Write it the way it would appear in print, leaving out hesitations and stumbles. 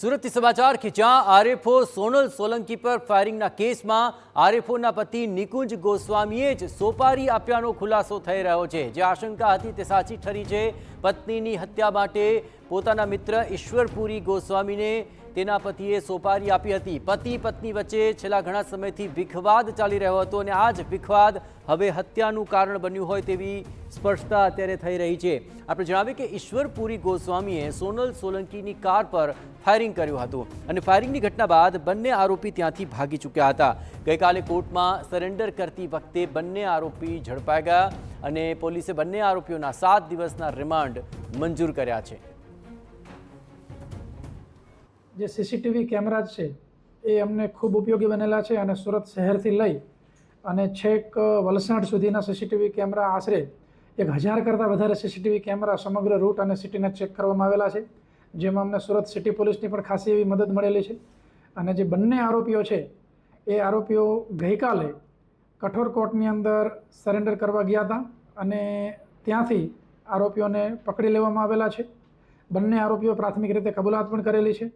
સુરતથી સમાચાર કે જ્યાં આરએફઓ સોનલ સોલંકી પર ફાયરિંગના કેસમાં આરએફઓના પતિ નિકુંજ ગોસ્વામીએ જ સોપારી આપ્યાનો ખુલાસો થઈ રહ્યો છે। જે આશંકા હતી તે સાચી ઠરી છે। પત્નીની હત્યા માટે પોતાના મિત્ર ઈશ્વરપુરી ગોસ્વામીને તેના પતિએ સોપારી આપી હતી। પતિ પત્ની વચ્ચે છેલ્લા ઘણા સમયથી વિખવાદ ચાલી રહ્યો હતો અને આ જ વિખવાદ હવે હત્યાનું કારણ બન્યું હોય તેવી સ્પષ્ટતા અત્યારે થઈ રહી છે। આપણે જણાવીએ કે ઈશ્વરપુરી ગોસ્વામીએ સોનલ સોલંકીની કાર પર ફાયરિંગ કર્યું હતું અને ફાયરિંગની ઘટના બાદ બંને આરોપી ત્યાંથી ભાગી ચૂક્યા હતા। ગઈકાલે કોર્ટમાં સરેન્ડર કરતી વખતે બંને આરોપી ઝડપાઈ ગયા અને પોલીસે બંને આરોપીઓના 7 દિવસના રિમાન્ડ મંજૂર કર્યા છે। જે સીસીટીવી કેમેરા છે એ અમને ખૂબ ઉપયોગી બનેલા છે અને સુરત શહેરથી લઈ અને છેક વલસાડ સુધીના સીસીટીવી કેમેરા આશરે 1000 કરતાં વધારે સીસીટીવી કેમેરા સમગ્ર રૂટ અને સિટીને ચેક કરવામાં આવેલા છે, જેમાં અમને સુરત સિટી પોલીસની પણ ખાસી એવી મદદ મળેલી છે। અને જે બંને આરોપીઓ છે એ આરોપીઓ ગઈકાલે કઠોર કોર્ટની અંદર સરેન્ડર કરવા ગયા હતા અને ત્યાંથી આરોપીઓને પકડી લેવામાં આવેલા છે। બંને આરોપીઓ પ્રાથમિક રીતે કબૂલાત પણ કરેલી છે।